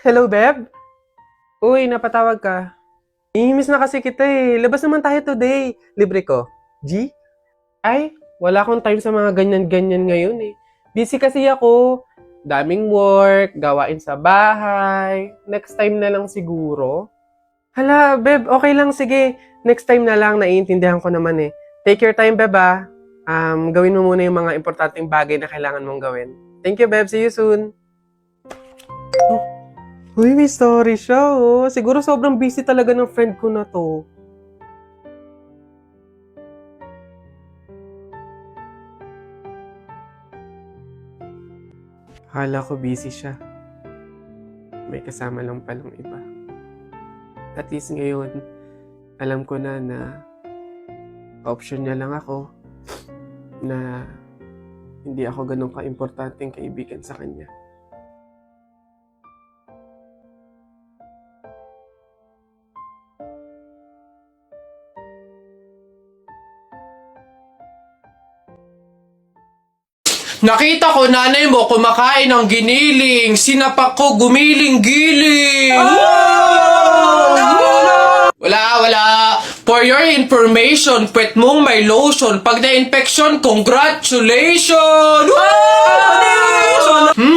Hello, Beb? Uy, napatawag ka. Miss na kasi kita eh. Labas naman tayo today. Libre ko. G? Ay, wala akong time sa mga ganyan-ganyan ngayon eh. Busy kasi ako. Daming work, gawain sa bahay. Next time na lang siguro. Hala, Beb, okay lang. Sige, next time na lang. Naiintindihan ko naman eh. Take your time, Beb ah. Gawin mo muna yung mga importanteng bagay na kailangan mong gawin. Thank you, Beb. See you soon. Uy, may story siya, oh. Siguro sobrang busy talaga ng friend ko na to. Akala ko busy siya. May kasama lang palang iba. At least ngayon, alam ko na option niya lang ako na hindi ako ganun ka-importanteng kaibigan sa kanya. Nakita ko nanay mo kumakain ng giniling. Sinapak ko gumiling-giling. Wala. For your information, pwet mong may lotion. Pag na-infection, congratulations!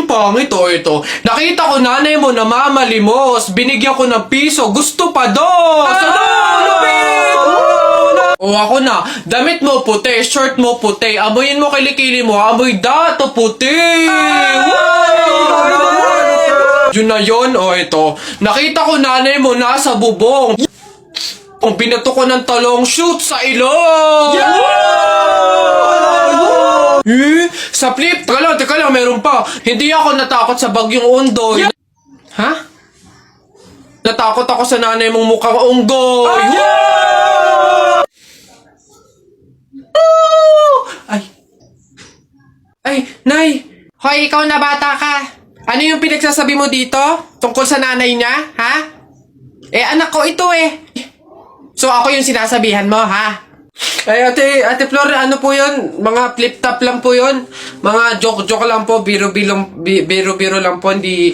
Pangit ito. Nakita ko nanay mo namamalimos. Binigyan ko ng piso. Gusto pa doon. O ako na, damit mo puti, shirt mo puti, amoyin mo kilikili mo, amoy dato puti! Yun na yun, o ito. Nakita ko nanay mo nasa bubong. Kung binato ko ng talong, shoot sa ilong! Sa flip, teka lang, meron pa. Hindi ako natakot sa bagyong Ondoy. Ha? Natakot ako sa nanay mong mukhang unggoy. Ay, Nay! Hoy, ikaw na bata ka! Ano yung pinagsasabi mo dito? Tungkol sa nanay niya, ha? Anak ko ito eh! So, ako yung sinasabihan mo, ha? Ay, ate Flor, ano po yun? Mga flip-top lang po yun. Mga joke-joke lang po, biro-biro lang po, hindi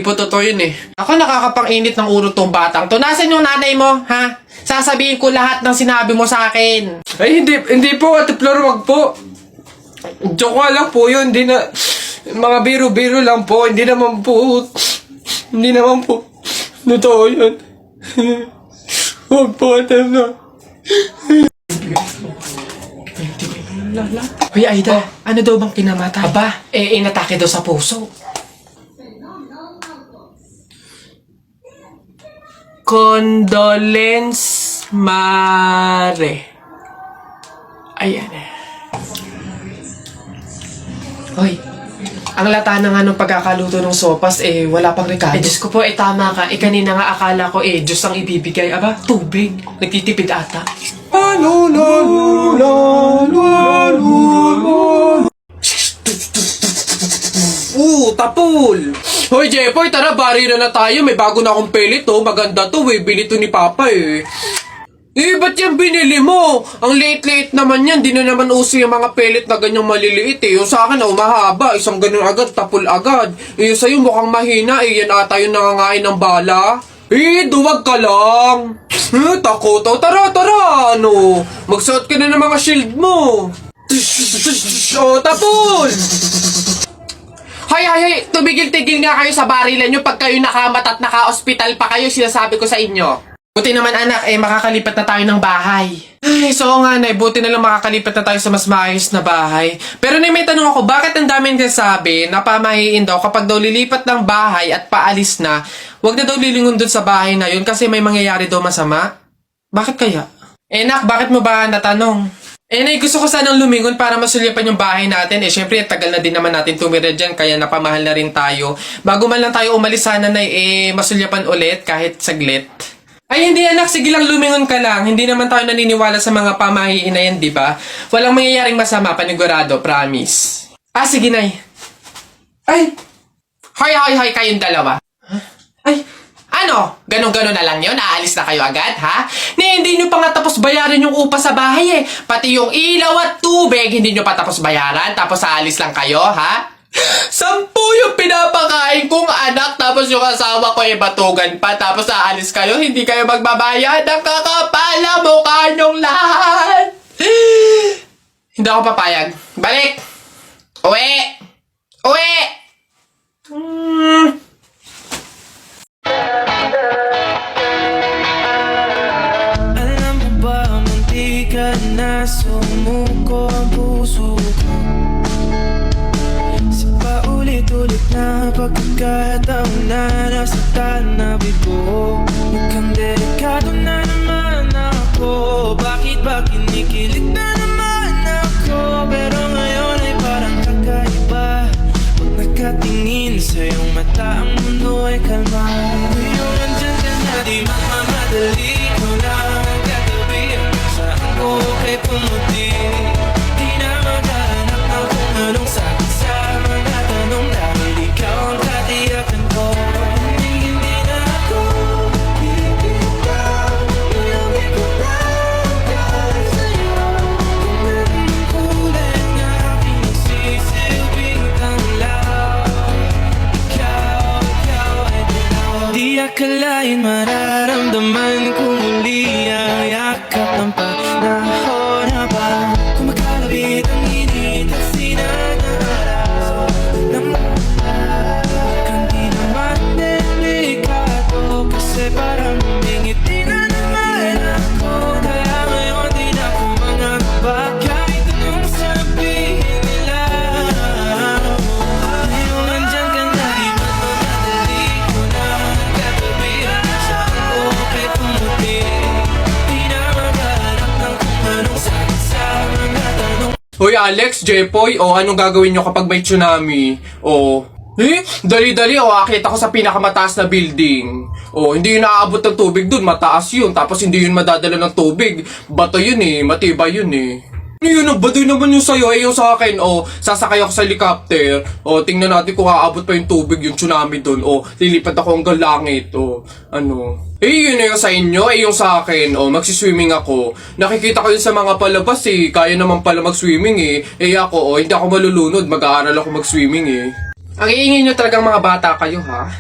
po totoo yun eh. Ako nakakapang-init ng ulo tong batang to. Nasaan yung nanay mo, ha? Sasabihin ko lahat ng sinabi mo sa akin. Ay, hindi po, ate Flor, wag po. Joke lang po yun, hindi na, mga biro-biro lang po, hindi naman po, totoo yun. Huwag po, ate Flor. Hoy, Aida, ano daw bang kinamatay? Aba, inatake daw sa puso. Condolence, Mare. Ayan eh. Hoy, ang lata na nga nung pagkakaluto ng sopas, wala pang rekado. Diyos ko po, tama ka. Kanina nga akala ko, Diyos ang ibibigay. Aba, tubig. Nagtitipid ata. Tapol! Hoy, Jepoy, tara, bari na tayo. May bago na akong pellet, Maganda to, bili to ni Papa, ba't yan binili mo? Ang late-late naman yan. Di na naman uso yung mga pellet na ganyang maliliit, Yung sa akin, mahaba. Isang ganun agad, tapol agad. Yung sa'yo mukhang mahina, Yan ata yung nangangain ng bala. Duwag ka lang. Takot. Tara. Ano? Magsuot ka na ng mga shield mo. Tapol! Hay, tumigil-tigil nga kayo sa barilan nyo pag kayo nakamatat naka-hospital pa kayo, sinasabi ko sa inyo. Buti naman anak, makakalipat na tayo ng bahay. Ay, so nga Nay, buti na lang makakalipat na tayo sa mas maayos na bahay. Pero may tanong ako, bakit ang daming kasabi na pamahiin daw kapag daw lilipat ng bahay at paalis na, wag na daw lilingon dun sa bahay na yun kasi may mangyayari daw masama? Bakit kaya? Nak, bakit mo ba natanong? Nay, gusto ko sanang lumingon para masulyapan yung bahay natin. Syempre, tagal na din naman natin tumira dyan, kaya napamahal na rin tayo. Bago man lang tayo umalis sana, Nay, masulyapan ulit kahit saglit. Ay, hindi anak. Sige lang, lumingon ka lang. Hindi naman tayo naniniwala sa mga pamahiin na yan, di ba? Walang mangyayaring masama, panigurado, promise. Sige, Nay. Ay! Hoy, kayong dalawa. Huh? Ay, ano? Ganon-ganon na lang yun? Aalis na kayo agad, ha? Hindi nyo pa nga tapos bayaran yung upa sa bahay, Pati yung ilaw at tubig, hindi nyo pa tapos bayaran, tapos aalis lang kayo, ha? 10 yung pinapakain kong anak, tapos yung asawa ko ay batugan pa, tapos aalis kayo, hindi kayo magbabayad. Ang kakapala mukha nyong lahat. Hindi ako papayag. Balik! Uwi! Uwi! Alam mo ba, munti ka na sumuko ang puso ko sa paulit-ulit na pagkakataon na nasaktan na bigo. Mukhang delikado na naman ako. Bakit ba kinikilig na naman ako? Pero ngayon ay parang kakaiba. Pag nakatingin sa iyong mata, ang mundo ay kalma. Ngayon nandyan ka na, di magmamadali ko lang ang katabi. Saan ko kay pumuti? Di na maghanap na kung anong sagot sa mga tanong, dahil ikaw ang katiyakan ko. Hindi na ako bibitaw, iuwi ko lang dahil sa'yo. Kung anong kulay ang aking nagsisilbing tanglaw, ikaw ay dilaw. Di akalain mararamdaman ko muli ang yakap ng panahon habang kumakalabit ang init at sinag ng araw ng mukhang di naman delikado, kasi parang humingiti na naman ako. Kaya ngayon di na ako mangangamba kahit anong sabihin nila. Ngayon nandyan ka na, di magmamadali ko na ang katabi. Saan ko kay pumuti? Di na maghanap ng kung anong sagot sa mga tanong. Hoy Alex, Jepoy, anong gagawin nyo kapag may tsunami? Dali-dali, akit ako sa pinakamataas na building. Hindi yun naaabot ng tubig dun, mataas yun. Tapos hindi yun madadala ng tubig. Bato yun matibay yun Ano yun, ang baduy naman yung sa'yo, yung sa akin, sasakay ako sa helicopter. Tingnan natin kung aabot pa yung tubig, yung tsunami dun. Lilipad ako hanggang langit, yun na yung sa inyo, yung sa akin, magsiswimming ako. Nakikita ko yun sa mga palabas, kaya naman pala mag-swimming, ako, hindi ako malulunod, mag-aaral ako mag-swimming, Ang iingay nyo talagang mga bata kayo, ha?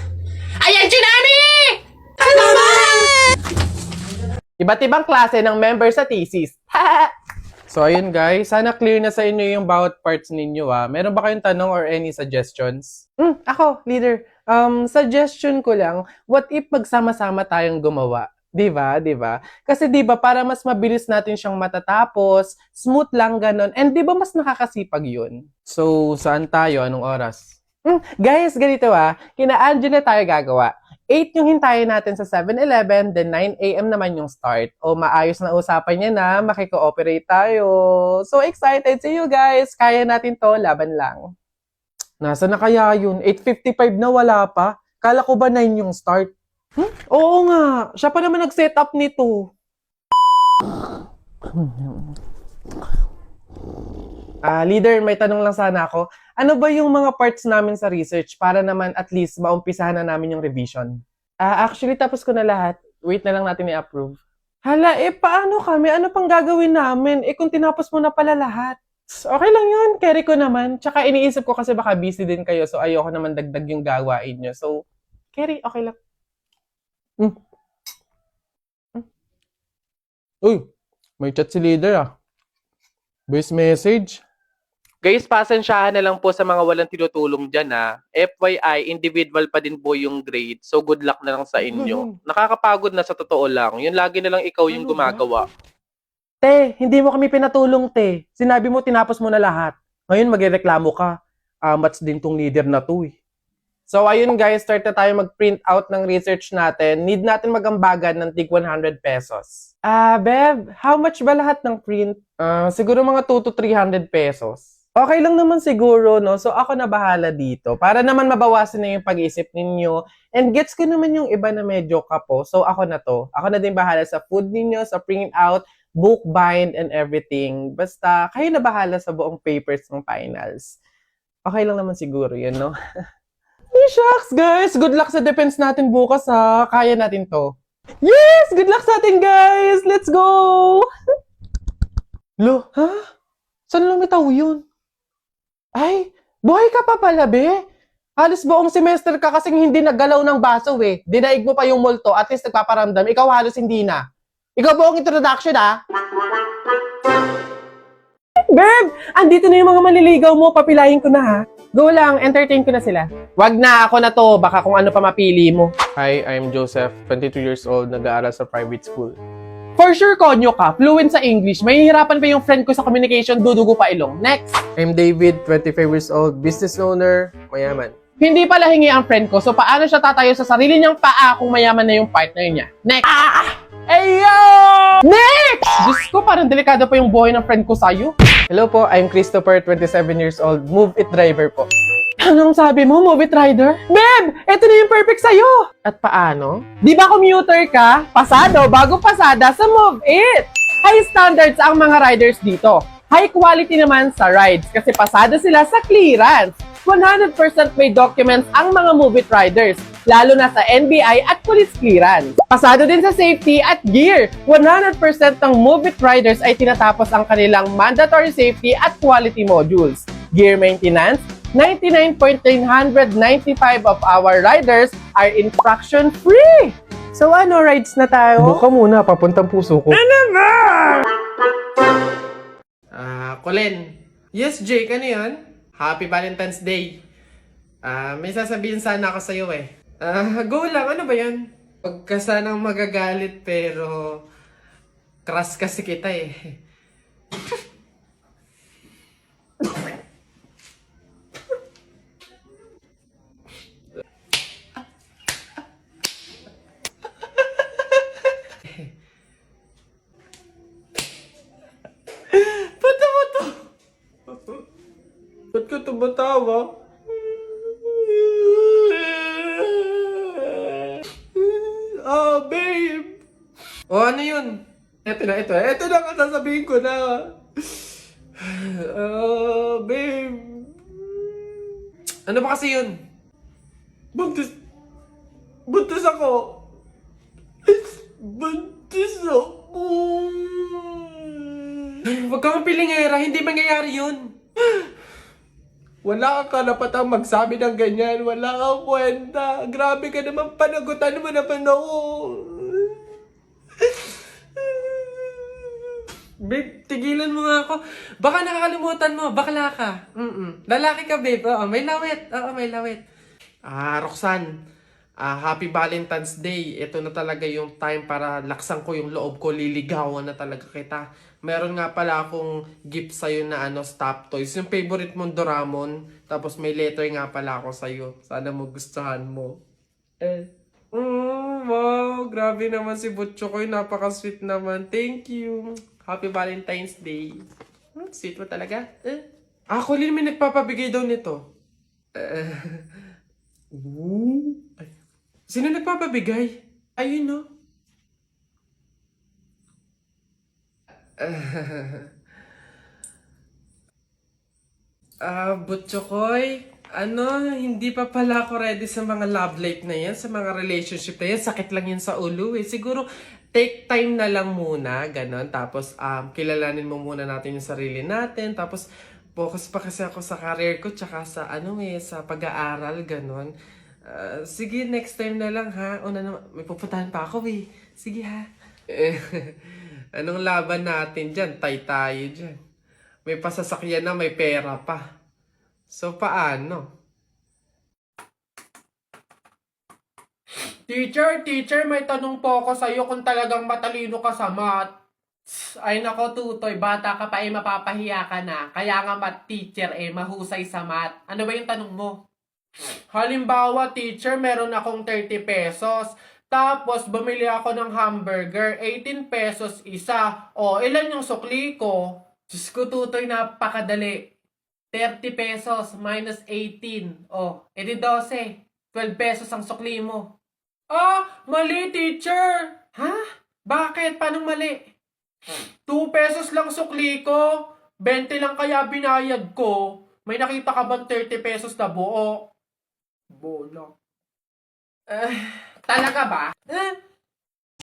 Ayan, tsunami! Ano naman? Iba't ibang klase ng member sa thesis. So, ayun guys. Sana clear na sa inyo yung bawat parts ninyo, Meron ba kayong tanong or any suggestions? Ako, leader. Suggestion ko lang, what if magsama-sama tayong gumawa? Diba? Diba? Kasi diba, para mas mabilis natin siyang matatapos, smooth lang ganon, and diba mas nakakasipag yun? So, saan tayo? Anong oras? Guys, ganito kina Angela tayo gagawa. 8 yung hintayin natin sa 7-Eleven, then 9 a.m. naman yung start. Maayos na usapan niya na, makiko-operate tayo. So excited! See you guys! Kaya natin to, laban lang. Nasa na kaya yun? 8:55 na, wala pa. Kala ko ba 9 yung start? Oo nga, siya pa naman nag-set up nito. Leader, may tanong lang sana ako. Ano ba yung mga parts namin sa research para naman at least maumpisahan na namin yung revision? Actually, tapos ko na lahat. Wait na lang natin i-approve. Hala, paano kami? Ano pang gagawin namin? Kung tinapos mo na pala lahat. Okay lang yun, carry ko naman. Tsaka iniisip ko kasi baka busy din kayo, so ayoko naman dagdag yung gawain nyo. So, carry, okay lang. Uy, may chat si leader Voice message. Guys, pasensyahan na lang po sa mga walang tinutulong dyan FYI, individual pa din po yung grade. So good luck na lang sa inyo. Nakakapagod na sa totoo lang. Yun lagi na lang ikaw yung gumagawa. Te, hindi mo kami pinatulong, te. Sinabi mo tinapos mo na lahat. Ngayon magrereklamo ka. Mats din tong leader na to So ayun guys, start na tayo mag-print out ng research natin. Need natin magambagan ng tig 100 pesos. Beb, how much ba lahat ng print? Siguro mga 2 to 300 pesos. Okay lang naman siguro, no? So ako na bahala dito. Para naman mabawasan na yung pag-iisip ninyo. And gets ko naman yung iba na medyo kapo. So ako na to. Ako na din bahala sa food ninyo, sa print out, book bind, and everything. Basta kayo na bahala sa buong papers ng finals. Okay lang naman siguro yun, no? Shucks, guys! Good luck sa defense natin bukas, Kaya natin to. Yes! Good luck sa atin, guys! Let's go! Lo, Saan lumitaw yun? Ay, Buhay ka pa pala, be. Halos buong semester ka kasing hindi naggalaw ng baso eh. Dinaig mo pa yung multo, at least nagpaparamdam. Ikaw halos hindi na. Ikaw buong introduction ah. Babe! Andito na yung mga manliligaw mo. Papilahin ko na ha. Go lang, entertain ko na sila. Wag na, ako na to. Baka kung ano pa mapili mo. Hi, I'm Joseph, 22 years old, nag-aaral sa private school. For sure, konyo ka. Fluent sa English. Mahihirapan pa yung friend ko sa communication, dudugo pa ilong. Next! I'm David, 25 years old, business owner, mayaman. Hindi pala hingi ang friend ko, so paano siya tatayo sa sarili niyang paa kung mayaman na yung partner niya? Next! Ayo! Next! Diyos ko, parang delikado pa yung buhay ng friend ko sa'yo. Hello po, I'm Christopher, 27 years old, move it driver po. Anong sabi mo, move it rider? Babe, eto na yung perfect sa'yo! At paano? Di ba commuter ka? Pasado, bago pasada sa move it! High standards ang mga riders dito. High quality naman sa rides kasi pasado sila sa clearance. 100% may documents ang mga move it riders, lalo na sa NBI at police clearance. Pasado din sa safety at gear. 100% ng move it riders ay tinatapos ang kanilang mandatory safety at quality modules. Gear maintenance, 99.995 of our riders are infraction free. So ano, rides na tayo? Buka muna, papuntang puso ko. Ano ba? Colin. Yes, Jake, ano yan? Happy Valentine's Day. May sasabihin sana ako sa'yo eh. Go lang, ano ba yan? Huwag ka sanang magagalit pero crush kasi kita eh. Ba't ka tumatawa? Babe! Ano yun? Ito na ang sasabihin ko na. Babe. Ano ba kasi yun? Buntis ako. Buntis ako. Huwag kang pilingera, hindi mangyayari yun. Wala kang karapatang magsabi ng ganyan. Wala kang kwenta. Grabe ka naman, panagutan mo naman ako. Babe, tigilan mo nga ako. Baka nakakalimutan mo, bakla ka. Lalaki ka, babe. Oo, may lawit. Roxanne, Happy Valentine's Day. Ito na talaga yung time para laksan ko yung loob ko. Liligawan na talaga kita. Meron nga pala akong gift sa'yo na stop toys. Yung favorite mong Doraemon. Tapos may letter nga pala ako sa'yo. Sana magustuhan mo. Wow, grabe naman si Butcho ko. Napaka-sweet naman. Thank you. Happy Valentine's Day. Sweet mo talaga. Colin, may nagpapabigay daw nito. Ay. Sino nagpapabigay? Ayun, no? Butchokoy, hindi pa pala ako ready sa mga love life na yan, sa mga relationship na yan. Sakit lang yan sa ulo eh. Siguro, take time na lang muna, ganon. Tapos, kilalanin mo muna natin yung sarili natin. Tapos, focus pa kasi ako sa career ko, tsaka sa, sa pag-aaral, ganon. Sige, next time na lang ha. May pupuntahan pa ako eh. Sige ha. Anong laban natin dyan? Tay tayo dyan. May pasasakyan na, may pera pa. So, paano? Teacher, may tanong po ako sa'yo kung talagang matalino ka sa math. Ay nako, Tutoy, bata ka pa mapapahiya ka na. Kaya nga math teacher mahusay sa math. Ano ba yung tanong mo? Halimbawa, teacher, meron akong 30 pesos. Tapos, bumili ako ng hamburger, 18 pesos isa. Ilan yung sukli ko? Diyos ko, Tutoy, napakadali. 30 pesos minus 18. Edi 12. 12 pesos ang sukli mo. Mali, teacher. Ha? Bakit? Paano mali? 2 pesos lang sukli ko. 20 lang kaya binayad ko. May nakita ka bang 30 pesos na buo? Bola. Talaga ba?